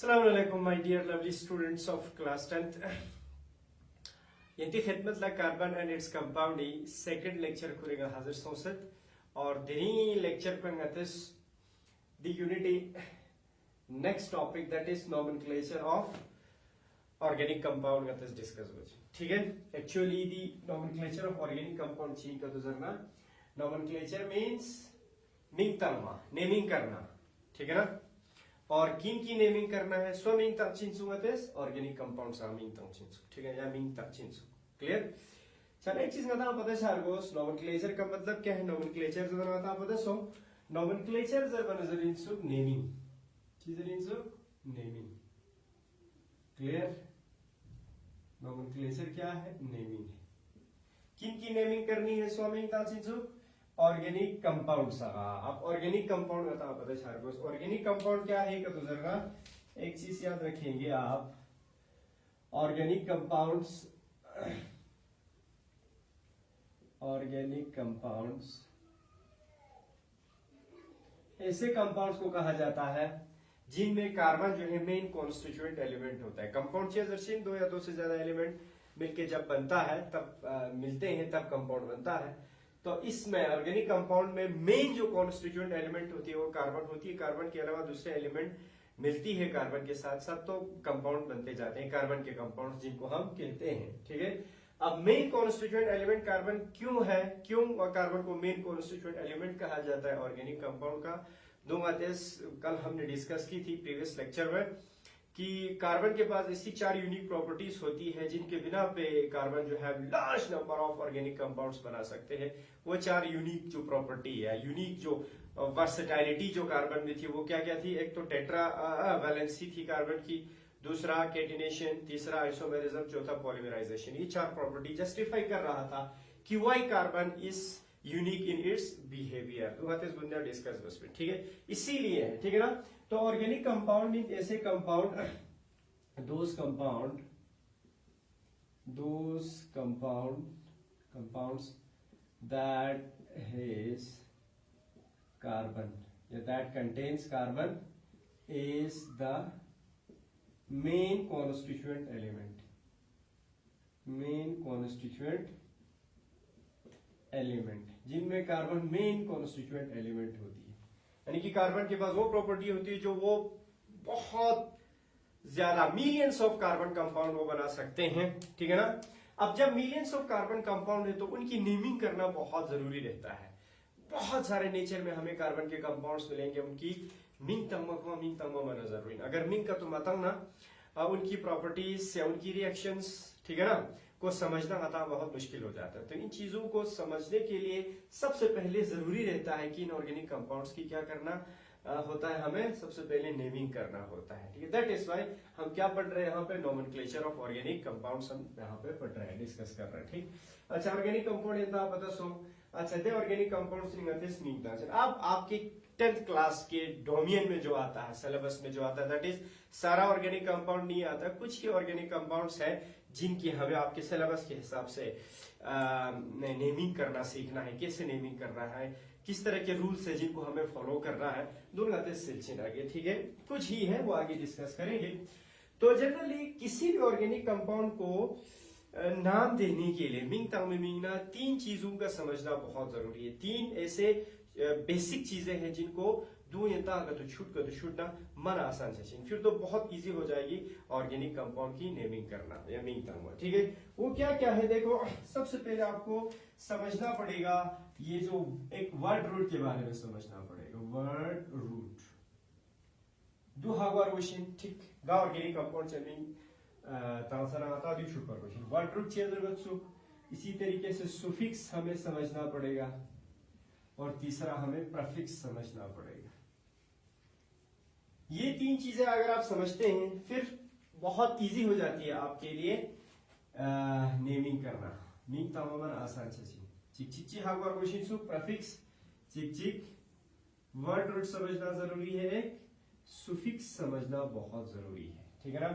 Assalamu alaikum, my dear lovely students of class 10th. Yanti khidmat la carbon and its compound second lecture kurega hazır sohset और dini lecture pengatis the unity next topic that is nomenclature of organic compound gatis discuss होच ठीक है. Actually the nomenclature of organic compound चीन का तो जरना nomenclature means Ming तलमा naming करना ठीक है ना. और किन की नेमिंग करना है स्व मिंग तक चिंसुगतेस ऑर्गेनिक कंपाउंड सा मिंग तक चिंसु ठीक है या मिंग तक चिंसु क्लियर. चल एक चीज का पता शारगोस नोमेनक्लेचर का मतलब क्या है. नोमेनक्लेचर जो बनाता पता सो नोमेनक्लेचर जर बनजर इनसु नेमिंग चीज इनसु नेमिंग क्लियर. नोमेनक्लेचर क्या है नेमिंग है. किन की नेमिंग करनी है स्व मिंग तक चिंसु ऑर्गेनिक कंपाउंड सा. आप ऑर्गेनिक कंपाउंड बता पता शारगोस ऑर्गेनिक कंपाउंड क्या है का गुजरना एक चीज याद रखेंगे आप. ऑर्गेनिक कंपाउंड्स ऐसे कंपाउंड्स को कहा जाता है जिनमें कार्बन जो है मेन कॉन्स्टिट्यूएंट एलिमेंट होता है. कंपाउंड चीज दो या दो से ज्यादा एलिमेंट मिलके जब बनता है तब मिलते हैं तब कंपाउंड बनता है. तो इसमें ऑर्गेनिक कंपाउंड में मेन जो कॉन्स्टिट्यूएंट एलिमेंट होती है वो कार्बन होती है. कार्बन के अलावा दूसरे एलिमेंट मिलती है कार्बन के साथ साथ तो कंपाउंड बनते जाते हैं कार्बन के कंपाउंड जिनको हम कहते हैं ठीक है. अब मेन कॉन्स्टिट्यूएंट एलिमेंट कार्बन क्यों है क्यों कार्बन को मेन कॉन्स्टिट्यूएंट एलिमेंट कहा जाता है ऑर्गेनिक कंपाउंड का. दो बातें कल हमने डिस्कस की थी प्रीवियस लेक्चर में कि कार्बन के पास ऐसी 4 यूनिक प्रॉपर्टीज होती है जिनके बिना पे कार्बन जो है large number of organic compounds बना सकते हैं. वो 4 यूनिक जो प्रॉपर्टी है यूनिक जो वर्सेटाइलिटी जो कार्बन में थी वो क्या क्या थी. एक तो टेट्रा वैलेंसी थी कार्बन की, दूसरा केटिनेशन, तीसरा आइसोमेरिज्म, चौथा पॉलीमराइजेशन. ये 4 प्रॉपर्टी जस्टिफाई कर रहा था कि why carbon is unique in its behaviour. तो बात इस बुनियाद डिस्कस बस में ठीक है. इसीलिए है ठीक है ना. तो ऑर्गेनिक कंपाउंड मीन ऐसे compound those compounds that has carbon that contains carbon is the main constituent element जिनमें कार्बन मेन कॉन्स्टिट्यूएंट एलिमेंट होती है. यानी कि कार्बन के पास वो प्रॉपर्टी होती है जो वो बहुत ज्यादा मिलियंस ऑफ कार्बन कंपाउंड वो बना सकते हैं ठीक है ना. अब जब मिलियंस ऑफ कार्बन कंपाउंड है तो उनकी नेमिंग करना बहुत जरूरी रहता है. बहुत सारे नेचर में हमें कार्बन के कंपाउंड्स मिलेंगे उनकी मिंग तंग माना जरूरी. अगर मिंग का तो मतंग ना उनकी प्रॉपर्टीज या उनकी रिएक्शंस ठीक है ना को समझना आता बहुत मुश्किल हो जाता है. तो इन चीजों को समझने के लिए सबसे पहले जरूरी रहता है कि इन ऑर्गेनिक कंपाउंड्स की क्या करना होता है. हमें सबसे पहले नेमिंग करना होता है ठीक है. दैट इज व्हाई हम क्या पढ़ रहे हैं यहाँ पे नोमेनक्लेचर ऑफ ऑर्गेनिक कंपाउंड्स हम यहाँ पे पढ़ रहे हैं डिस्कस कर रहे हैं ठीक. अच्छा ऑर्गेनिक कंपाउंड येता पता सो अच्छा दे ऑर्गेनिक कंपाउंड्स निगतेस मीनता. अब आपके 10th क्लास के डोमियन में जो आता है सिलेबस में जो आता है दैट इज सारा ऑर्गेनिक कंपाउंड नहीं आता. कुछ ही ऑर्गेनिक कंपाउंड्स है जिनकी हमें आपके सिलेबस के हिसाब से नेमिंग करना सीखना है. कैसे नेमिंग करना है, किस तरह के रूल्स है जिनको हमें फॉलो करना है. दोनों सिलसिला आगे ठीक है. कुछ ही है वो आगे डिस्कस करेंगे. तो जनरली किसी भी ऑर्गेनिक कंपाउंड को नाम देने के लिए मिंग तंग में मिंगना 3 चीजों का समझना बहुत जरूरी है. 3 ऐसे बेसिक चीजें हैं जिनको दो यंता तो छूटना मन आसान से फिर तो बहुत इजी हो जाएगी ऑर्गेनिक कंपाउंड की नेमिंग करना या मिंग तंग ठीक है. वो क्या क्या है देखो. सबसे पहले आपको समझना पड़ेगा ये जो एक वर्ड रूट के बारे में समझना पड़ेगा. वर्ड रूट दो हागर वशिन ठीक गा ऑर्गेनिक कंपाउंड से मिंग तांसना आता दी छुट पर वशिन वर्ड रूट चेंज. इसी तरीके से सुफिक्स हमें समझना पड़ेगा और तीसरा हमें प्रीफिक्स समझना पड़ेगा. ये 3 चीजें अगर आप समझते हैं फिर बहुत इजी हो जाती है आपके लिए नेमिंग करना. मिंग तमाम आसान से चिक हागवार क्वेश्चन सु प्रीफिक्स चिक वर्ड रूट समझना जरूरी है. एक सुफिक्स समझना बहुत जरूरी है ठीक है ना.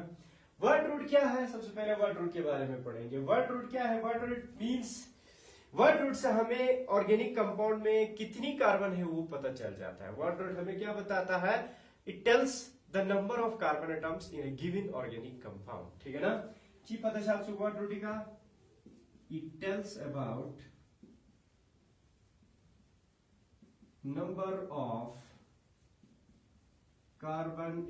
वर्ड रूट क्या है सबसे पहले वर्ड रूट के बारे में पढ़ेंगे. वर्ड रूट क्या है. Word root means word root से हमें ऑर्गेनिक कंपाउंड में कितनी कार्बन है वो पता चल जाता है. वर्ड रूट हमें क्या बताता है. It tells the number of carbon atoms in a given organic compound, ठीक है ना जी। पता चल आपको वर्ड रूट का it tells about number of carbon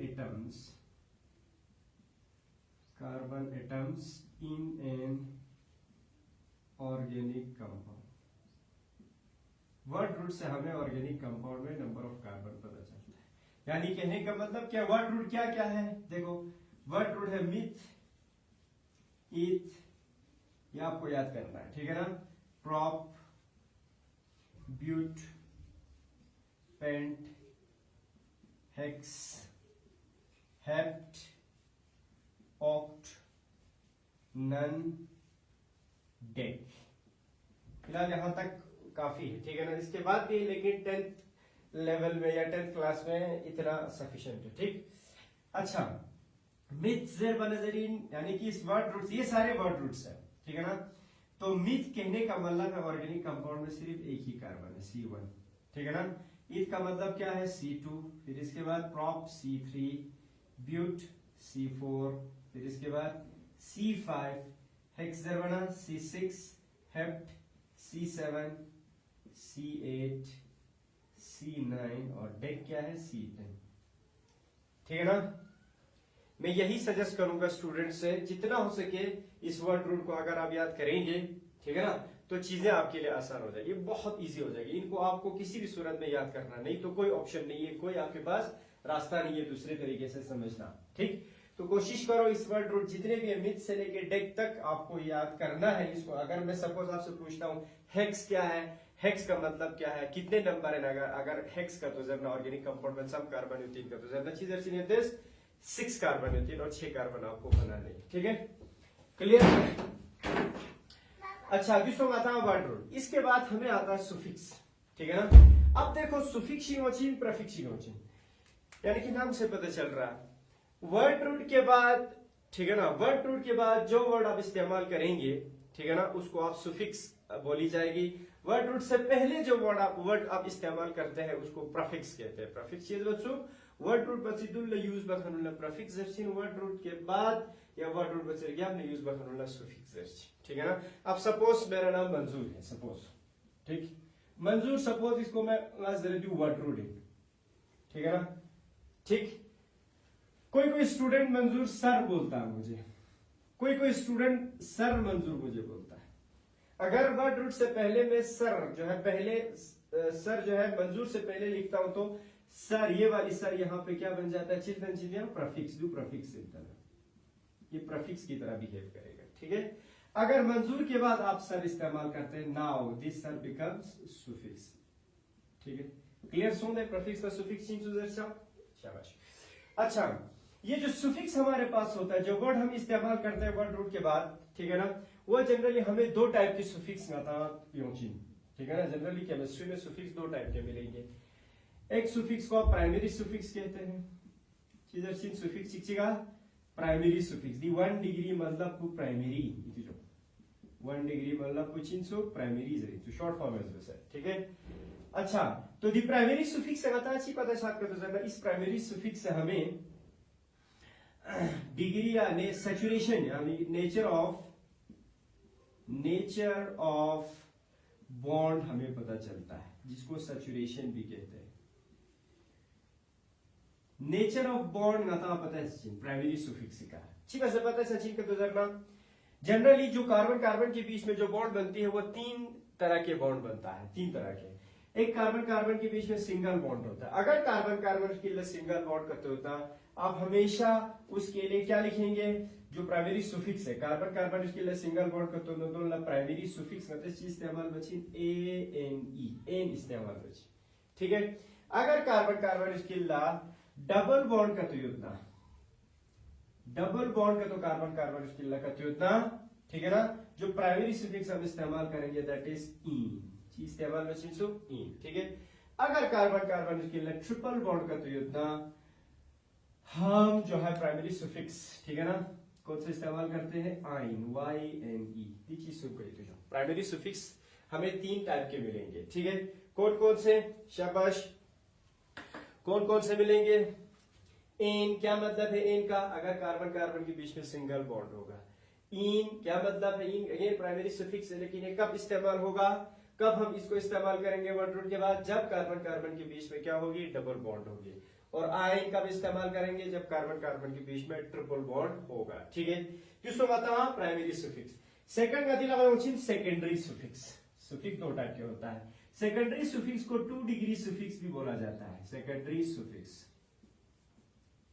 atoms in an organic compound. Word root से हमें ऑर्गेनिक कंपाउंड में नंबर ऑफ कार्बन पता चलता है। यानी कहने का मतलब क्या, वर्ड रूट क्या क्या है, देखो वर्ड रूट है मिथ, ईथ, ये आपको याद करना है, ठीक है ना, prop, but, pent, hex, hept, oct, non, dec. फिलहाल यहां तक काफी है, ठीक है ना। इसके बाद भी लेकिन 10th लेवल में या 10th क्लास में इतना सफिशिएंट है, ठीक। अच्छा, मिथ जेर बनजरीन यानी कि इस वर्ड रूट्स, ये सारे वर्ड रूट्स है, ठीक है ना। तो मिथ कहने का मतलब है ऑर्गेनिक कंपाउंड में सिर्फ एक ही कार्बन है, C1, ठीक है ना। ईथ का मतलब क्या है, C2, फिर इसके बाद प्रॉप C3, ब्यूट C4, फिर इसके बाद C5, हेक्स जेर बना C6, hept C7, C8, C9 और डेक क्या है C10, ठीक है ना। मैं यही सजेस्ट करूंगा स्टूडेंट से, जितना हो सके इस वर्ड रूट को अगर आप याद करेंगे, ठीक है ना, तो चीजें आपके लिए आसान हो जाएगी, बहुत इजी हो जाएगी। इनको आपको किसी भी सूरत में याद करना नहीं, तो कोई ऑप्शन नहीं है, कोई आपके पास रास्ता नहीं है दूसरे तरीके से समझना, ठीक। तो कोशिश करो इस वर्ड रूट जितने भी है, मिथ से लेके डेक तक आपको याद करना है इसको। अगर मैं सपोज आपसे पूछता हूँ हेक्स क्या है, हेक्स का मतलब क्या है, कितने नंबर है, अगर हेक्स का तो जब ऑर्गेनिक कंपाउंड में सब कार्बन होती है, तो जब चीजें सीने दिस 6 कार्बन होती है और 6 कार्बन आपको बनाने, ठीक है, क्लियर। अच्छा, दूसरा आता है वर्ड रूट, इसके बाद हमें आता है सुफिक्स, ठीक है ना। अब देखो सुफिक्सिंग प्रेफिक्सिंग, यानी कि नाम से पता चल रहा है वर्ड रूट के बाद, ठीक है ना, वर्ड रूट के बाद जो वर्ड आप इस्तेमाल करेंगे, ठीक है ना, उसको आप सुफिक्स बोली जाएगी। वर्ड रूट से पहले जो वर्ड आप इस्तेमाल करते हैं उसको प्रफिक्स कहते हैं। प्रफिक्स बच्चों वर्ड रूट बचिदुल्ला यूज बखनुल्ला प्रफिक्स जर्सी, वर्ड रूट के बाद या वर्ड रूट बचे गया आपने यूज बखनुल्ला सुफिक्स जर्सी, ठीक है ना। अब सपोज मेरा नाम मंजूर है, सपोज, ठीक, मंजूर, सपोज इसको मैं वर्ड रूट है, ठीक है ना, ठीक। कोई स्टूडेंट मंजूर सर बोलता है मुझे, कोई स्टूडेंट सर मंजूर मुझे बोलता है। अगर वर्ड रूट से पहले मैं सर जो है, पहले सर जो है मंजूर से पहले लिखता हूं तो सर, ये वाली सर यहाँ पे क्या बन जाता है, चिल्ड्रन चिन्ह प्रफिक्स, दो प्रफिक्स की तरह, ये प्रफिक्स की तरह बिहेव करेगा, ठीक है। अगर मंजूर के बाद आप सर इस्तेमाल करते हैं, now this sir becomes suffix, ठीक है, क्लियर। सुन दे प्रफिक्स का सुफिक्स शाबाश। अच्छा, ये जो सुफिक्स हमारे पास होता है, जो वर्ड हम इस्तेमाल करते हैं वर्ड रूट के बाद, ठीक है ना, वो जनरली हमें दो टाइप की सुफिक्स आता है, ठीक है ना। जनरली केमिस्ट्री में सुफिक्स दो टाइप के मिलेंगे। एक सुफिक्स को आप प्राइमरी सुफिक्स कहते हैं, सुफिक्स चिक्चिगा प्राइमरी सुफिक्स दी 1 डिग्री मतलब को प्राइमरी, 1 डिग्री मतलब को चिंसो प्राइमरी जरी, तो शॉर्ट फॉर्म है वैसे, ठीक है। अच्छा, तो दी प्राइमरी सुफिक्स से आता है पता शायद कर दो, इस प्राइमरी सुफिक्स से हमें डिग्री या सैचुरेशन यानी नेचर ऑफ बॉन्ड हमें पता चलता है, जिसको सैचुरेशन भी कहते हैं। नेचर ऑफ बॉन्ड ना पता है प्राइमरी सुफिक्स का, ठीक है, पता है सचिन का गुजरना। जनरली जो कार्बन कार्बन के बीच में जो बॉन्ड बनती है वो 3 तरह के बॉन्ड बनता है, 3 तरह के। एक कार्बन कार्बन के बीच में सिंगल बॉन्ड होता है। अगर कार्बन कार्बन के लिए सिंगल बॉन्ड करते होता, आप हमेशा उसके लिए क्या लिखेंगे, जो प्राइमरी सुफिक्स है, कार्बन कार्बन के लिए सिंगल बॉन्ड करते हो तो प्राइमरी सुफिक्स मतलब चीज इस्तेमाल बची एन इस्तेमाल बची, ठीक है। अगर कार्बन कार्बन के लिए डबल बॉन्ड करते होता, डबल बॉन्ड का तो कार्बन कार्बन के लिए करते होता, ठीक है ना, जो प्राइमरी सुफिक्स हम इस्तेमाल करेंगे दैट इज इन, इस्तेमाल मशीन सो इन, ठीक है। अगर कार्बन कार्बन के लिए ट्रिपल बॉन्ड करते होता, हम जो है प्राइमरी सुफिक्स, ठीक है ना, कौन सा इस्तेमाल करते हैं, आइन, YNE, चीज सुन गई। तो प्राइमरी सुफिक्स हमें 3 टाइप के मिलेंगे, ठीक है। कौन कौन से, शाबाश, कौन कौन से मिलेंगे, एन क्या मतलब है एन का? अगर कार्बन कार्बन के बीच में सिंगल बॉन्ड होगा। इन क्या मतलब है? इन अगेन प्राइमरी सफिक्स है, लेकिन ये कब इस्तेमाल होगा? कब हम इसको इस्तेमाल करेंगे वर्ड रूट के बाद? जब कार्बन कार्बन के बीच में क्या होगी? डबल बॉन्ड होगी। और आयन कब इस्तेमाल करेंगे? जब कार्बन कार्बन के बीच में ट्रिपल बॉन्ड होगा। ठीक है, किसको बताओ? Primary suffix. सेकंड गति लगाओ सेकेंडरी सफिक्स। सफिक्स दो टाइप के होता है। सेकेंडरी सफिक्स को 2 डिग्री सफिक्स भी बोला जाता है। सेकेंडरी सफिक्स,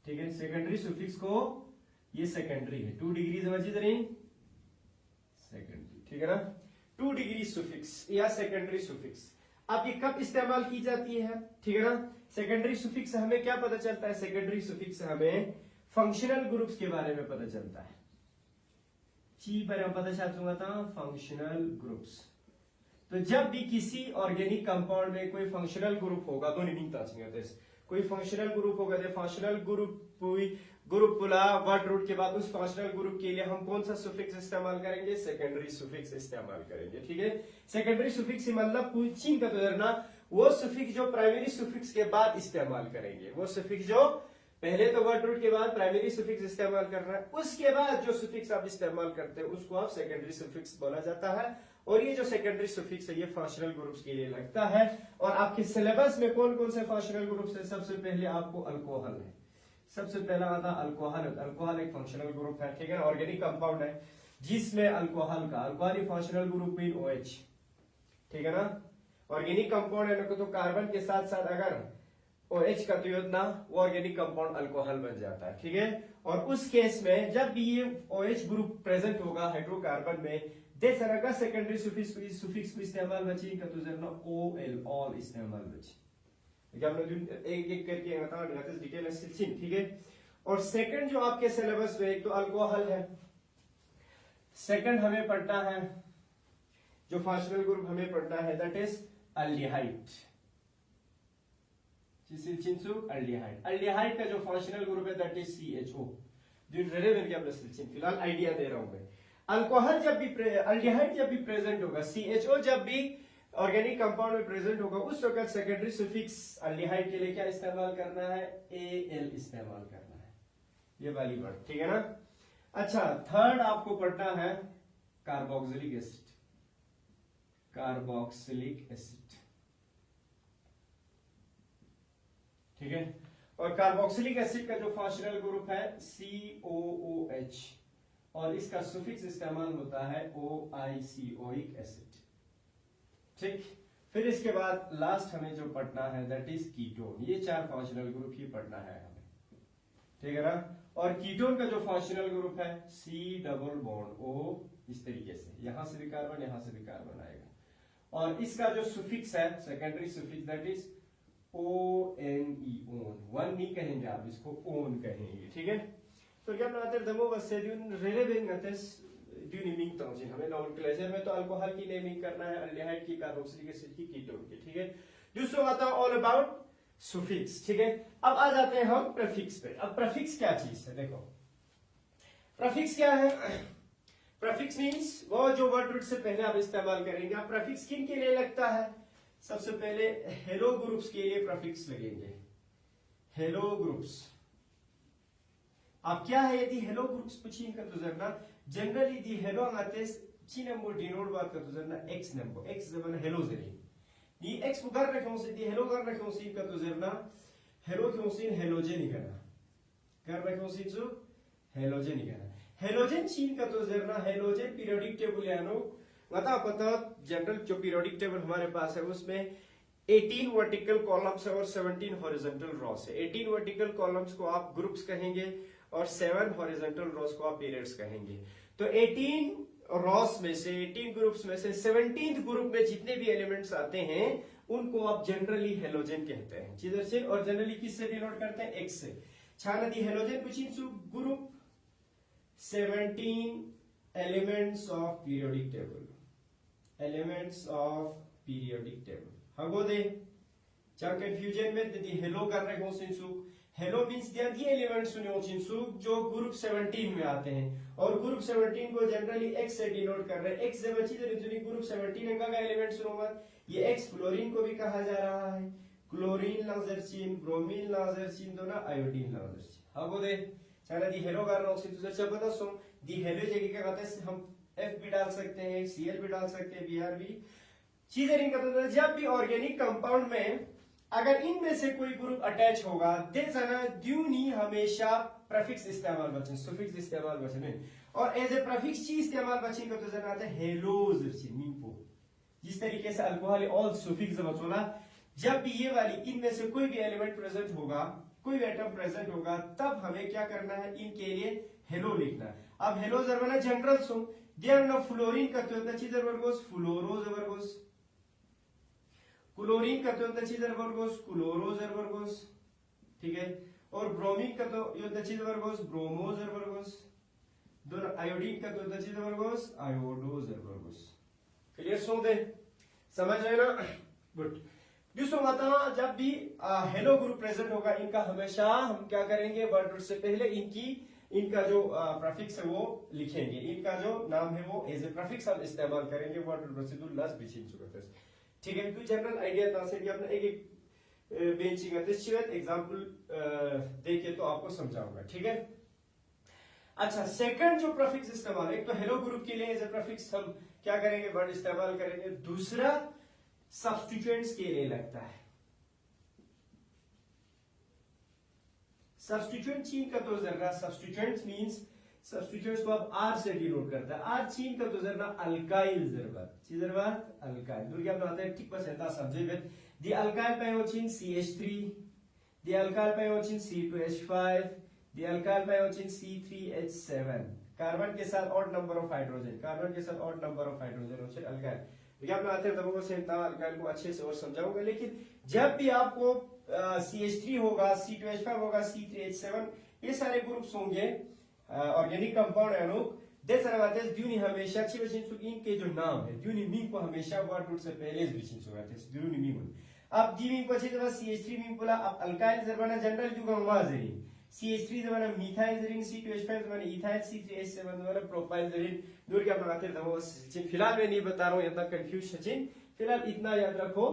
ठीक है, सेकेंडरी सफिक्स को ये सेकेंडरी है, 2 डिग्री समझिए सेकेंडरी, ठीक है ना। 2 डिग्री सफिक्स या सेकेंडरी सफिक्स अब ये कब इस्तेमाल की जाती है? ठीक है ना। सेकेंडरी सफिक्स से हमें क्या पता चलता है? सेकेंडरी सफिक्स से हमें फंक्शनल ग्रुप्स के बारे में पता चलता है। ची पर हम पता चलता था फंक्शनल ग्रुप्स। तो जब भी किसी ऑर्गेनिक कंपाउंड में कोई फंक्शनल ग्रुप होगा, दोनों मिलता है, कोई फंक्शनल ग्रुप होगा, तो फंक्शनल ग्रुप बोला वर्ड रूट के बाद, उस फंक्शनल ग्रुप के लिए हम कौन सा सुफिक्स इस्तेमाल करेंगे? सेकेंडरी सुफिक्स इस्तेमाल करेंगे। ठीक है, सेकेंडरी सुफिक्स मतलब पूछिन का तो करना वो सुफिक्स जो प्राइमरी सुफिक्स के बाद इस्तेमाल करेंगे, वो सुफिक्स जो पहले तो वर्ड रूट के बाद प्राइमरी सुफिक्स इस्तेमाल करना है, उसके बाद जो सुफिक्स आप इस्तेमाल करते हैं उसको आप सेकेंडरी सुफिक्स बोला जाता है। और ये जो सेकेंडरी सुफिक्स है ये फंक्शनल ग्रुप्स के लिए लगता है। और आपके सिलेबस में कौन कौन से फंक्शनल ग्रुप्स है? सबसे पहले आपको अल्कोहल है, सबसे पहला आता अल्कोहल। अल्कोहल एक फंक्शनल ग्रुप है, ठीक है, ऑर्गेनिक कंपाउंड है जिसमें अल्कोहल का alcohol functional group mean OH, ठीक है ना। ऑर्गेनिक कंपाउंड है तो कार्बन के साथ साथ अगर OH का तो योजना वो ऑर्गेनिक कंपाउंड अल्कोहल बन जाता है। ठीक है, और उस केस में जब भी ये OH ग्रुप प्रेजेंट होगा हाइड्रोकार्बन में, दे तरह का सेकेंडरी सुफिक्स को इस्तेमाल बची का तो जरना OL ऑल इस्तेमाल बची। एक एक करके बता डिटेल में, ठीक है। और सेकंड जो आपके सिलेबस में एक तो अल्कोहल है, सेकंड हमें पढ़ना है जो फंक्शनल ग्रुप हमें पढ़ना है दैट इज अल्डिहाइड। अल्डिहाइड का जो फंक्शनल ग्रुप है दैट इज CHO। फिलहाल आइडिया दे रहा हूं मैं। अल्कोहल जब भी अल्डिहाइड जब भी प्रेजेंट होगा, CHO जब भी ऑर्गेनिक कंपाउंड में प्रेजेंट होगा, उस वक्त सेकेंडरी सुफिक्स अल्डिहाइड के लिए क्या इस्तेमाल करना है? AL इस्तेमाल करना है, ये वाली वर्ड, ठीक है ना। अच्छा, थर्ड आपको पढ़ना है कार्बोक्सिलिक एसिड। कार्बोक्सिलिक एसिड, ठीक है। और कार्बोक्सिलिक एसिड का जो फंक्शनल ग्रुप है COOH और इसका सुफिक्स इस्तेमाल होता है OICOic एसिड, ठीक। फिर इसके बाद लास्ट हमें जो पढ़ना है दैट इज कीटोन। ये 4 फंक्शनल ग्रुप ही पढ़ना है हमें, ठीक है ना। और कीटोन का जो फंक्शनल ग्रुप है C डबल बॉन्ड O, इस तरीके से यहां से भी कार्बन यहां से भी कार्बन आएगा। और इसका जो सुफिक्स है secondary suffix that is ONE, own. One नहीं कहेंगे आप, इसको ओन कहेंगे, ठीक है। तो क्या बनाते दमो बस से रेलेवेंट नतेस ड्यू नेमिंग तंजिन हमें नॉमेनक्लेचर में तो अल्कोहल की नेमिंग करना है, अल्डिहाइड की, कार्बोक्सिलिक एसिड की, कीटोन की, ठीक है। दूसरा आता है ऑल अबाउट सुफिक्स, ठीक है। अब आ जाते हैं हम प्रीफिक्स पे। अब प्रीफिक्स क्या चीज है? देखो प्रीफिक्स क्या है? प्रीफिक्स मींस वो जो वर्ड रूट से पहले आप इस्तेमाल करेंगे। अब प्रीफिक्स किन के लिए लगता है? सबसे पहले हेलो ग्रुप्स के लिए प्रीफिक्स लगेंगे। हेलो ग्रुप्स अब क्या है? यदि हेलो ग्रुप्स पूछिए का तो जरना जनरली दी हेलो आते ची नंबर डिनोट बात का तो जरना x नंबर, x जमाना हेलो जरी दी x पुकार रखों से दी हेलो कर रखों से का तो जरना हेलो क्यों से हेलोजन ही करना कर रखों से जो हेलोजन ही करना। हेलोजन चीन का तो जरना हेलोजन पीरियोडिक टेबल यानो बता पता जनरल जो पीरियोडिक टेबल हमारे पास है उसमें 18 वर्टिकल कॉलम्स है और 17 हॉरिजॉन्टल रॉस है। 18 वर्टिकल कॉलम्स को आप ग्रुप्स कहेंगे और 7 हॉरिजॉन्टल रॉस को आप पीरियड्स कहेंगे। तो 18 रॉस में से 18 ग्रुप्स में से 17th ग्रुप में जितने भी एलिमेंट्स आते हैं उनको आप जनरली हेलोजन कहते हैं, चिदर से। और जनरली किससे डिनोट करते हैं? x से। छानदी हेलोजन कुचिन group 17 elements of periodic table, elements of periodic table हगो दे चा कंफ्यूजन में दी हेलो कर रहे हो सिंसु। हेलो मींस दिया दिए एलिमेंट्स सुनियो सिंसु जो ग्रुप 17 में आते हैं और ग्रुप 17 को जनरली x से डिनोट कर रहे हैं। x से बची तो ग्रुप 17 का एलिमेंट सुनो मत, ये x फ्लोरीन को भी कहा जा रहा है, क्लोरीन लांजरचिन ब्रोमीन लांजरचिन दो ना आयोडीन लांजरचिन हागो दे चाहे दी हेलो गार ऑक्सीजन तो जब बता सो दी हेलो जगह क्या कहते हैं हम एफ भी डाल सकते हैं सीएल भी डाल सकते हैं बीआर भी चीजें नहीं करते हैं। जब भी ऑर्गेनिक कंपाउंड में अगर इनमें से कोई ग्रुप अटैच होगा दे जाना द्यूनी हमेशा प्रीफिक्स इस्तेमाल बचन सुफिक्स इस्तेमाल बचन और एज ए प्रीफिक्स चीज इस्तेमाल बचन का तो जना आता है हेलोजरचिन मीपो जिस तरीके से अल्कोहल ऑल सुफिक्स बचोला जब भी ये वाली इनमें से कोई भी एलिमेंट प्रेजेंट होगा कोई भी एटम प्रेजेंट होगा तब हमें क्या करना है इनके लिए हेलो लिखना है। अब हेलो जरबना जनरल सो देयर ना फ्लोरीन का तो चीज जबरगोस फ्लोरो जबरगोस क्लोरीन का तो चीज जबरगोस क्लोरो जबरगोस ठीक है और ब्रोमीन का तो यो चीज जबरगोस ब्रोमो जबरगोस दोनों आयोडीन का तो चीज जबरगोस आयोडो जबरगोस क्लियर सो दे समझ रहे ना गुड दूसरा माता जब भी हेलो ग्रुप प्रेजेंट होगा इनका हमेशा हम क्या करेंगे वर्ड रूट से पहले इनका जो प्रीफिक्स है वो लिखेंगे इनका जो नाम है वो एज ए प्रीफिक्स हम इस्तेमाल करेंगे वर्ड रूट से लास्ट बिचिन चुका ठीक है तो जनरल आइडिया था से कि अपना एक बेंचिंग अतिश्चित एग्जांपल देके तो आपको समझाऊंगा ठीक है। अच्छा सेकंड जो प्रीफिक्स इस्तेमाल एक तो हेलो ग्रुप के लिए एज ए प्रीफिक्स हम क्या करेंगे वर्ड इस्तेमाल करेंगे दूसरा सब्स्टिट्यूएंट्स के लिए लगता है सब्स्टिट्यूएंट चीन का तो जरा सब्स्टिट्यूएंट्स मींस सब्स्टिट्यूएंट्स को आप आर से डिनोट करता है आर चीन का तो जरा अल्काइल जरबा अल्काइल दुर्गा बनाते हैं ठीक बस ऐसा समझे दी अल्काइल पायोचिन CH3 दी अल्काइल पायोचिन C2H5 दी अल्काइल पायोचिन C3H7 कार्बन के साथ ऑड नंबर ऑफ हाइड्रोजन होचे अल्काइल देखिए अपना आते हैं तब वो सेंटा अल्काइल को अच्छे से और समझाऊंगा लेकिन जब भी आपको CH3 होगा C2H5 होगा C3H7 ये सारे ग्रुप्स होंगे ऑर्गेनिक कंपाउंड है लोग दे सारे बातें द्यूनी हमेशा अच्छी बचिन सुगिन के जो नाम है द्यूनी मीन को हमेशा वर्ड रूट से पहले बचिन सुगाते हैं द्यूनी मीन अब दी मीन को अच्छी जब CH3 मीन बोला अब अल्काइल जरबाना जनरल जुगा वाजरी CH3 जमाना मिथाइल जरीन C2H5 जमाना इथाइल C3H7 जमाना प्रोपाइल जरीन दूर क्या लगाते हैं वो फिलहाल मैं नहीं बता रहा हूं इतना कंफ्यूज सचिन फिलहाल इतना याद रखो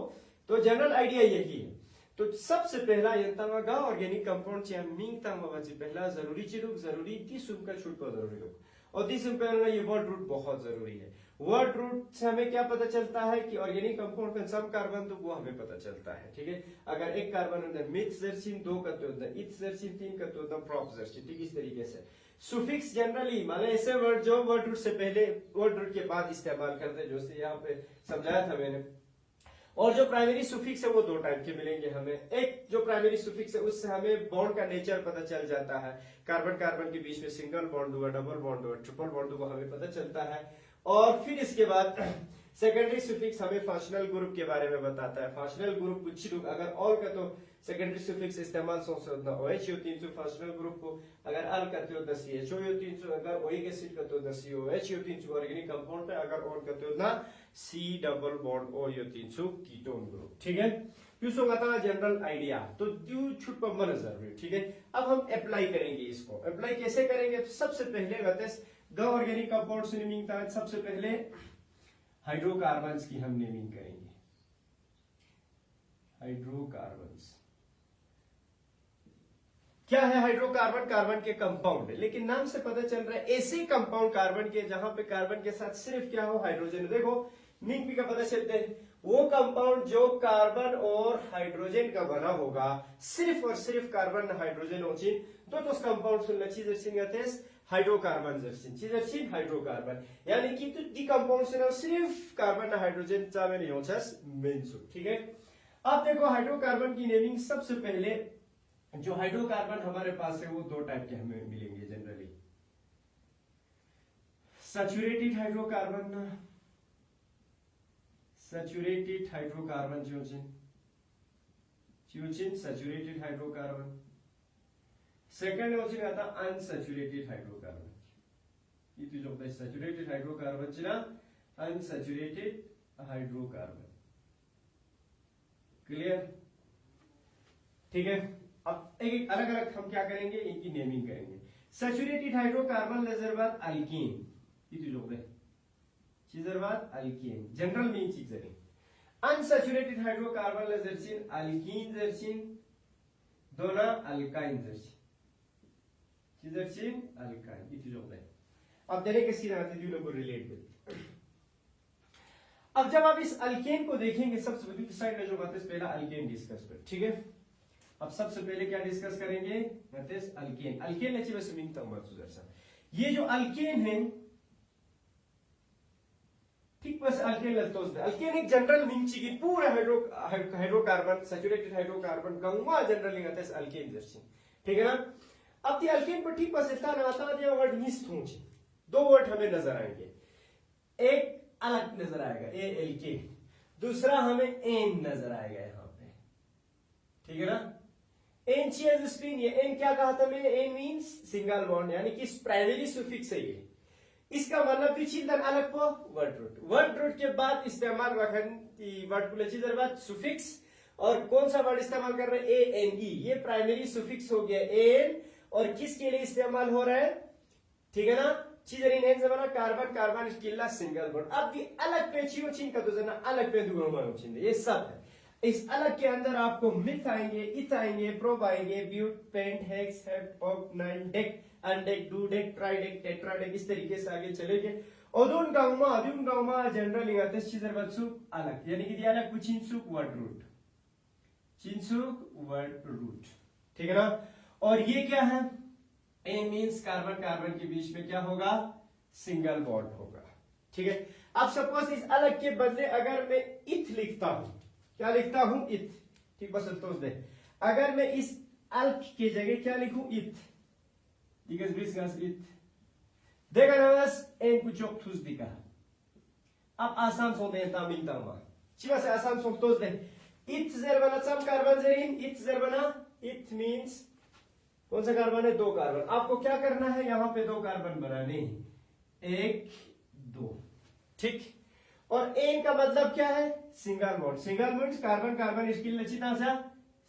तो जनरल आइडिया यही है तो सबसे पहला यंत्रमा ऑर्गेनिक कंपाउंड चे मींग तंग से पहला जरूरी चीज जरूरी ती सुन का छूट को जरूरी हो और ती सुन पर ये वर्ड रूट बहुत जरूरी है वर्ड रूट से हमें क्या पता चलता है कि ऑर्गेनिक कंपाउंड में सम कार्बन तो वो हमें पता चलता है ठीक है अगर एक कार्बन अंदर मिथ जर्सिन दो का तो अंदर इथ जर्सिन तीन का तो अंदर प्रॉप जर्सिन ठीक इस तरीके से सुफिक्स जनरली माने ऐसे वर्ड जो वर्ड रूट से पहले वर्ड रूट के बाद इस्तेमाल करते हैं जो से यहाँ पे समझाया था मैंने और जो प्राइमरी सुफिक्स है वो दो टाइप के मिलेंगे हमें एक जो प्राइमरी सुफिक्स है उससे हमें बॉन्ड का नेचर पता चल जाता है कार्बन कार्बन के बीच में सिंगल बॉन्ड हुआ डबल बॉन्ड हुआ ट्रिपल बॉन्ड हुआ हमें पता चलता है और फिर इसके बाद सेकेंडरी सुफिक्स हमें फंक्शनल ग्रुप के बारे में बताता है फंक्शनल ग्रुप कुछ लोग अगर ऑल का तो सेकेंडरी सुफिक्स इस्तेमाल सो होता OH हो 300 फंक्शनल ग्रुप को अगर अल करते हो 10 CHO हो 300 अगर ओइक एसिड करते हो 10 COH हो 300 ऑर्गेनिक कंपाउंड पे अगर ऑन करते हो ना C डबल बॉन्ड O हो 300 कीटोन ग्रुप ठीक है यूसो गाता जनरल आइडिया तो दू छुट पर मन जरूरी ठीक है अब हम अप्लाई करेंगे इसको अप्लाई कैसे करेंगे तो सबसे पहले कहते हैं द ऑर्गेनिक कंपाउंड से नेमिंग था सबसे पहले हाइड्रोकार्बन्स की हम नेमिंग करेंगे हाइड्रोकार्बन्स क्या है हाइड्रोकार्बन कार्बन के कंपाउंड है लेकिन नाम से पता चल रहा है ऐसे कंपाउंड कार्बन के जहां पे कार्बन के साथ सिर्फ क्या हो हाइड्रोजन देखो मिंग भी का पता चलता है वो कंपाउंड जो कार्बन और हाइड्रोजन का बना होगा सिर्फ और सिर्फ कार्बन हाइड्रोजन होचिन तो उस कंपाउंड सुनना चीज कहते हैं हाइड्रोकार्बन चीज हाइड्रोकार्बन यानी कि तो दी कंपाउंड से सिर्फ कार्बन हाइड्रोजन चाहे नहीं होता मेन ठीक है अब देखो हाइड्रोकार्बन की नेमिंग सबसे पहले जो हाइड्रोकार्बन हमारे पास है वो दो टाइप के हमें मिलेंगे generally saturated hydrocarbon saturated hydrocarbon चियोचिन सैचुरेटेड हाइड्रोकार्बन सेकंड होची आता अनसैचुरेटेड हाइड्रोकार्बन इथे जो होता है सैचुरेटेड हाइड्रोकार्बन ची ना अनसैचुरेटेड हाइड्रोकार्बन क्लियर ठीक है अब एक अलग अलग हम क्या करेंगे इनकी नेमिंग करेंगे सैचुरेटेड हाइड्रोकार्बन नजरबाद अल्कीन इथे जो होता है चीजरबाद अल्कीन जनरल में चीज है Unsaturated hydrocarbon zerchin, alkene zerchin, dona alkyne zerchin. Zerchin, alkyne. It is okay. अब देने के सीधा आते हैं लोगों को रिलेट करते। अब जब आप इस अल्केन को देखेंगे सबसे पहले साइड में जो बात है पहला अल्केन डिस्कस कर, ठीक है। अब सबसे पहले क्या डिस्कस करेंगे, अल्केन। अल्केन अच्छी वैसे मीन तक मत सुधर सा। ये जो अल्केन है, ठीक बस अल्केन लतोस। अल्केन एक जनरल मीन ची की पूरा hydrocarbon saturated hydrocarbon Ganga generally आता है अल्केन जर्सी, ठीक है ना। अब ये अल्केन पर ठीक बस इतना ना आता है वर्ड मिस होंगे, दो वर्ड हमें नजर आएंगे। एक अलग नजर आएगा ALK, दूसरा हमें एन नजर आएगा यहां पे, ठीक है ना। एन चेंज स्पिन, ये एन क्या कहा था मैंने, एन मींस सिंगल बॉन्ड, यानी कि प्राइमरी सुफिक्स है ये। इसका मतलब भी चिल्ड्रन अलग को वर्ड रूट के बाद इस्तेमाल रखन वर्ड को लेची बाद सुफिक्स, और कौन सा वर्ड इस्तेमाल कर रहे हैं ANE, ये प्राइमरी सुफिक्स हो गया एन, और किसके लिए इस्तेमाल हो रहा है, ठीक है ना। चीजर इन एन जमाना कार्बन कार्बन किल्ला सिंगल बॉन्ड। अब भी अलग पे चियो चिन का तो जना अलग पे दुगुना मानो चिन, ये सब है। इस अलग के अंदर आपको मिथ आएंगे, इथ आएंगे, प्रोब आएंगे, ब्यूट, पेंट, हेक्स, हेप, ऑक, नाइन, डेक, अनडेक, डूडेक, ट्राइडेक, टेट्राडेक, इस तरीके से आगे चलेंगे। अदून गाउमा जनरल इंगाते चीजर बच्चों अलग, यानी कि अलग कुछ चिंसुक वर्ड रूट, ठीक है ना। और ये क्या है, ए मींस कार्बन कार्बन के बीच में क्या होगा, सिंगल बॉन्ड होगा, ठीक है। अब सपोज इस अलग के बदले अगर मैं इथ लिखता हूं, क्या लिखता हूं, इथ, ठीक बस तो दे। अगर मैं इस अल्क की जगह क्या लिखूं, इथ, इथ देखा ना बस एन कुछ थूस दिखा। अब आसान सोते हैं मिलता हुआ चिवा से आसान सोच दे। इथ जर बना सम कार्बन जरीन, इथ जर बना, इथ मींस कौन सा कार्बन है, दो कार्बन। आपको क्या करना है, यहां पे दो कार्बन बनाने, एक दो, ठीक। और एन का मतलब क्या है, single bond. Single bond carbon carbon इसकी लचिता सा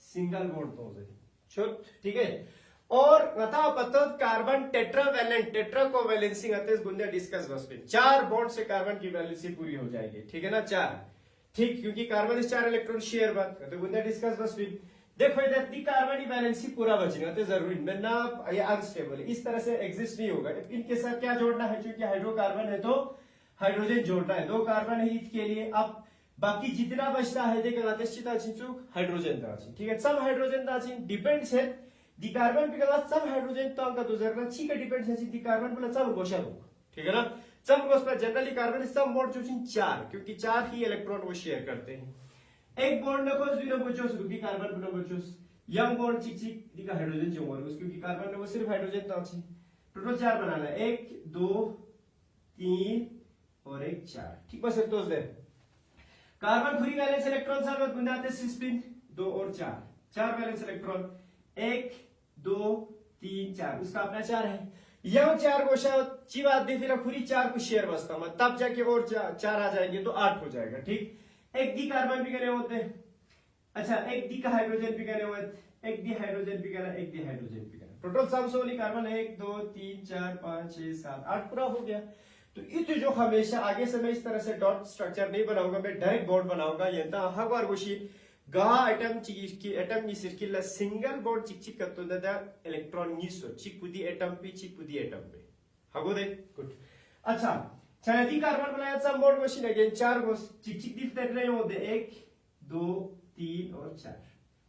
सिंगल बॉन्ड तो छुट, ठीक है। और बताओ पता कार्बन टेट्रावैलेंट, टेट्रा को वैलेंसी आते गुंजा डिस्कस बस पे 4 बॉन्ड से कार्बन की वैलेंसी पूरी हो जाएगी, ठीक है ना, 4, ठीक। क्योंकि कार्बन से 4 इलेक्ट्रॉन शेयर बात करते गुंजा डिस्कस बस पे। देखो इधर दी कार्बन की वैलेंसी पूरा बचेगा तो जरूरी ना, ये अनस्टेबल है, इस तरह से एग्जिस्ट नहीं होगा। इनके साथ क्या जोड़ना है, क्योंकि हाइड्रोकार्बन है तो हाइड्रोजन जोड़ना है, दो कार्बन है ईथ के लिए। अब बाकी जितना बचता है देखा हाइड्रोजन दाची, ठीक है। सब हाइड्रोजन दाची डिपेंड्स है दी कार्बन पे का सब हाइड्रोजन तो अंका तो जरूरत ठीक है, डिपेंड्स है दी कार्बन पर सब गोशा होगा, ठीक है ना। सब गोश पर जनरली कार्बन सब बॉन्ड जो 4, क्योंकि 4 ही इलेक्ट्रॉन वो शेयर करते हैं। एक बॉन्ड नको जीरो बचोस क्योंकि कार्बन पर बचोस, यंग बॉन्ड चिक दी का हाइड्रोजन जो वर्गोस, क्योंकि कार्बन में वो सिर्फ हाइड्रोजन ताची। टोटल 4 बनाना है, 1 2 3 और 1 4, ठीक बस तो दे। कार्बन फ्री वैलेंस इलेक्ट्रॉन साथ गुंजाते सिस्पिन 2 और 4 वैलेंस इलेक्ट्रॉन, 1 2 3 4, उसका अपना 4 है। यह 4 गोशा चिवा दे फिर पूरी 4 को शेयर बसता मैं, तब जाके और 4 आ जाएंगे तो 8 हो जाएगा, ठीक। एक दी कार्बन भी कहने होते हैं, अच्छा एक दी का हाइड्रोजन भी कहने होते, एक दी हाइड्रोजन भी कहना, एक दी हाइड्रोजन भी कहना। टोटल सम सोली कार्बन 1 2 3 4 5 6 7 8 पूरा हो गया। तो ये जो हमेशा आगे से मैं इस तरह से डॉट स्ट्रक्चर नहीं बनाऊंगा, मैं डायरेक्ट बॉन्ड बनाऊंगा। ये हर बार गोशी गा एटम की एटम की सर्किल सिंगल बॉन्ड चिक कत्तो दादा इलेक्ट्रॉन निसो चिक पुदी एटम पे हगो दे गुड। अच्छा छायादी कार्बन बनाया सब बॉन्ड गोशी अगेन 4 गोश चिक दिख तक रहे होते 1 2 3 और 4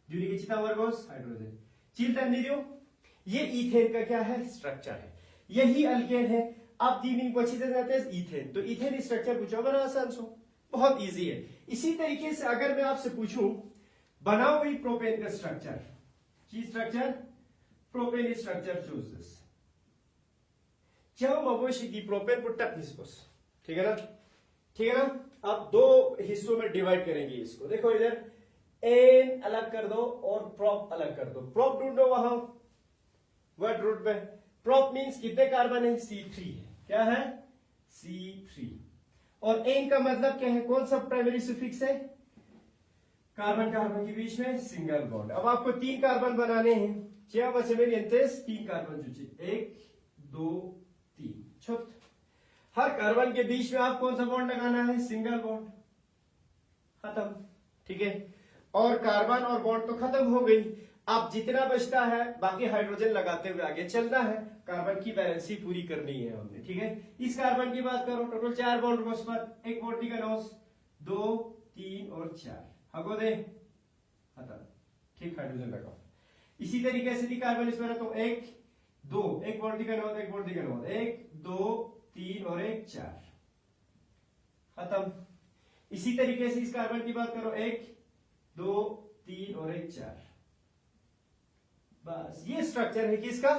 जुड़ी के चिता वर्गोस हाइड्रोजन चिल तन दियो। ये इथेन का क्या है, स्ट्रक्चर है, यही अल्केन है। अब तीन बची जाते हैं इथेन, तो इथेन स्ट्रक्चर पूछो बना आसान सो, बहुत इजी है। इसी तरीके से अगर मैं आपसे पूछूं बनाओ भाई प्रोपेन का स्ट्रक्चर, की structure, propane structure choose this. क्या मबोशी दी प्रोपेन को टप हिस्सोस, ठीक है ना, ठीक है ना। अब 2 हिस्सों में डिवाइड करेंगे इसको। देखो इधर एन अलग कर दो और प्रोप अलग कर दो। प्रोप ढूंढो वहां वर्ड रूट में। प्रोप मींस कितने कार्बन है, C3 है, क्या है C3। और एन का मतलब क्या है, कौन सा प्राइमरी सुफिक्स है, कार्बन कार्बन के बीच में सिंगल बॉन्ड। अब आपको 3 कार्बन बनाने हैं, क्या बचे मेरी अंतेस 3 कार्बन जुचे 1 2 3 छुट। हर कार्बन के बीच में आप कौन सा बॉन्ड लगाना है, सिंगल बॉन्ड। खत्म, ठीक है। और कार्बन और बॉन्ड तो खत्म हो गई। अब जितना बचता है बाकी हाइड्रोजन लगाते हुए आगे चलना है, कार्बन की बैलेंसी पूरी करनी है हमने, ठीक है। इस कार्बन की बात करो, टोटल 4 बॉन्ड को पर एक बॉन्ड का नोस 2 3 और 4 हगो दे खत्म, ठीक। हाइड्रोजन लगाओ। इसी तरीके से भी कार्बन इसमें रखो 1 2 एक बॉन्ड का नोस 1 बॉन्ड का नोस 1 2 3 और 1 4 खत्म। इसी तरीके से इस कार्बन की बात करो 1 2 3 और 1 4 बस। ये स्ट्रक्चर है किसका?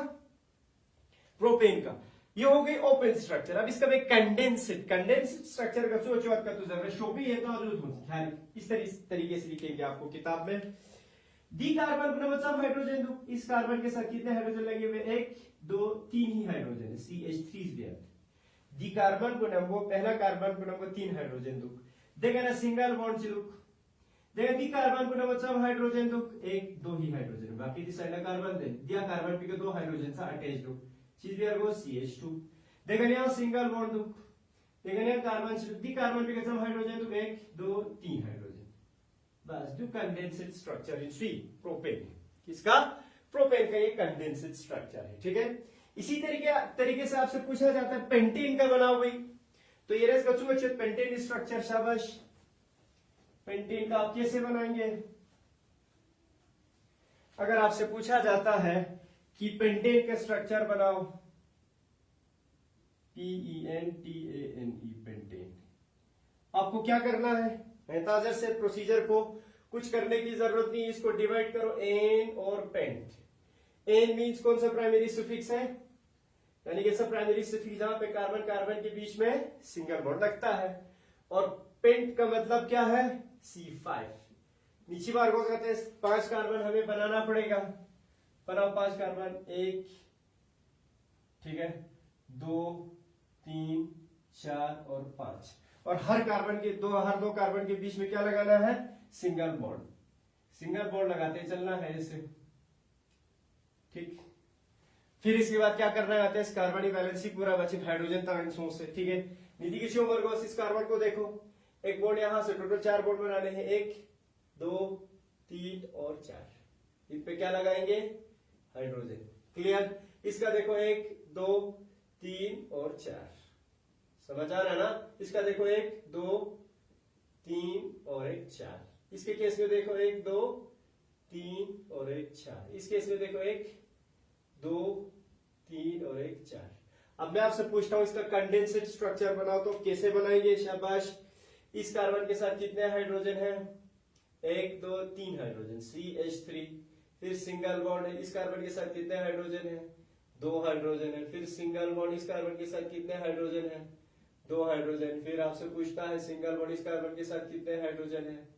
प्रोपेन का। ये हो गई ओपन स्ट्रक्चर। अब इसका मैं कंडेंस्ड स्ट्रक्चर का सोचवाद का तो जरूरत शोभी है तो इस तरीके से लिखेंगे आपको किताब में। दी कार्बन को नंबर सब हाइड्रोजन दो। इस कार्बन के साथ कितने हाइड्रोजन लगे हुए? 1 2 3 ही हाइड्रोजन, CH3 दी कार्बन को नंबर पहला कार्बन को नंबर 3 हाइड्रोजन दो। देखा ना सिंगल बॉन्ड से लुक देखा दी कार्बन को नंबर सब हाइड्रोजन दो 1 2 ही हाइड्रोजन बाकी दी साइड कार्बन दे दिया कार्बन पे 2 हाइड्रोजन सा अटैच दो चीज भी गो CH2 देखा ना सिंगल बॉन्ड दो देखा ना कार्बन से दी कार्बन पे सब हाइड्रोजन दो 1 2 3 हाइड्रोजन बस। जो condensed structure in see propane, किसका? प्रोपेन का ये कंडेंस्ड स्ट्रक्चर है, ठीक है। इसी तरीके से आपसे पूछा जाता है पेंटेन का बनाओ भाई, तो ये रेस का पेंटेन स्ट्रक्चर शाबाश। पेंटेन का आप कैसे बनाएंगे? अगर आपसे पूछा जाता है कि पेंटेन का स्ट्रक्चर बनाओ, PENTANE पेंटेन, आपको क्या करना है? मेहताजर से प्रोसीजर को कुछ करने की जरूरत नहीं, इसको डिवाइड करो एन और पेंट। एन मींस कौन सा प्राइमरी सुफिक्स है, यानी कि सब प्राइमरी सुफिक्स जहां पे कार्बन कार्बन के बीच में सिंगल बॉन्ड लगता है, और पेंट का मतलब क्या है? C5। नीचे बार को कहते हैं 5 कार्बन हमें बनाना पड़ेगा। बनाओ 5 कार्बन 1 ठीक है 2 3 4 और 5, और हर दो कार्बन के बीच में क्या लगाना है? Single bond. सिंगल बॉन्ड लगाते चलना है इसे, ठीक। फिर इसके बाद क्या करना है? इस कार्बन बैलेंसी पूरा बचे हाइड्रोजन तक से, ठीक है। निधि किसी उम्र इस कार्बन को देखो, एक बॉन्ड यहां से टोटल 4 बॉन्ड बनाने हैं, 1 2 3 और 4। इन पे क्या लगाएंगे? हाइड्रोजन। क्लियर? इसका देखो 1 2 3 और 4, समझ आ रहा है ना? इसका देखो 1 2 3 और 1 4। इसके केस में देखो 1 2 3 और 1 4। इस केस में देखो 1 2 3 और 1 4। अब मैं आपसे पूछता हूं इसका कंडेंसेट स्ट्रक्चर बनाओ, तो कैसे बनाएंगे? शाबाश। इस कार्बन के साथ कितने हाइड्रोजन है? 1 2 3 हाइड्रोजन, CH3। फिर सिंगल बॉन्ड है, इस कार्बन के साथ कितने हाइड्रोजन है? 2 हाइड्रोजन है। फिर सिंगल बॉन्ड, इस कार्बन के साथ कितने हाइड्रोजन है? 2 हाइड्रोजन। फिर आपसे पूछता है सिंगल बॉन्ड, इस कार्बन के साथ कितने हाइड्रोजन है?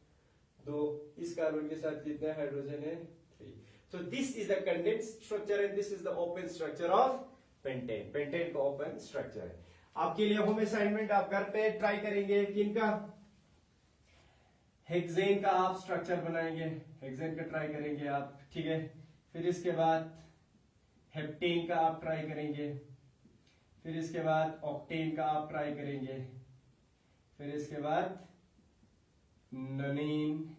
2। इस कार्बन के साथ कितने हाइड्रोजन है? 3। So this is the condensed structure and this is the open structure of pentane. Pentane का open structure है। आपके लिए होम असाइनमेंट आप घर पे ट्राई करेंगे, किनका? हेक्सेन का आप स्ट्रक्चर बनाएंगे, हेक्सेन का ट्राई करेंगे आप, ठीक है। फिर इसके बाद हेप्टेन का आप ट्राई करेंगे, फिर इसके बाद ऑक्टेन का आप ट्राई करेंगे, फिर इसके बाद नोनेन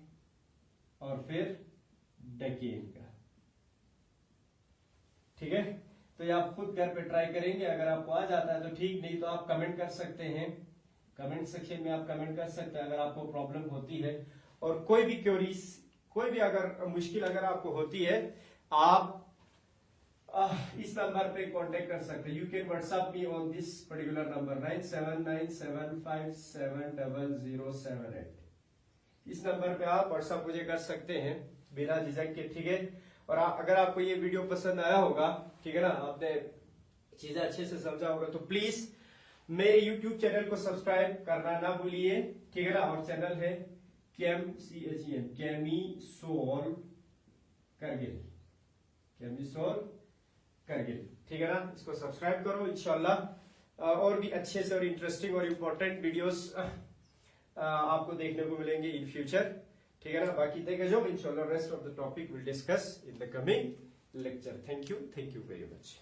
और फिर डेकेन का, ठीक है। तो ये आप खुद घर पे ट्राई करेंगे, अगर आपको आ जाता है तो ठीक, नहीं तो आप कमेंट कर सकते हैं, कमेंट सेक्शन में आप कमेंट कर सकते हैं अगर आपको प्रॉब्लम होती है। और कोई भी क्वेरीज, कोई भी अगर मुश्किल अगर आपको होती है, आप इस नंबर पे कांटेक्ट कर सकते हैं। You can WhatsApp me on this particular number 9797570078। इस नंबर पे आप व्हाट्सएप मुझे कर सकते हैं बिना झिझक के, ठीक है। और अगर आपको ये वीडियो पसंद आया होगा, ठीक है ना, आपने चीजें अच्छे से समझा होगा, तो प्लीज मेरे YouTube चैनल को सब्सक्राइब करना ना भूलिए, ठीक है ना। और चैनल है केमिसोल करगिल, ठीक है ना। इसको सब्सक्राइब करो, इंशाल्लाह और भी अच्छे से और इंटरेस्टिंग और इम्पोर्टेंट वीडियोस आपको देखने को मिलेंगे इन फ्यूचर, ठीक है ना। बाकी देखे जो इंशाल्लाह rest of the topic will discuss in the coming lecture. Thank you very much.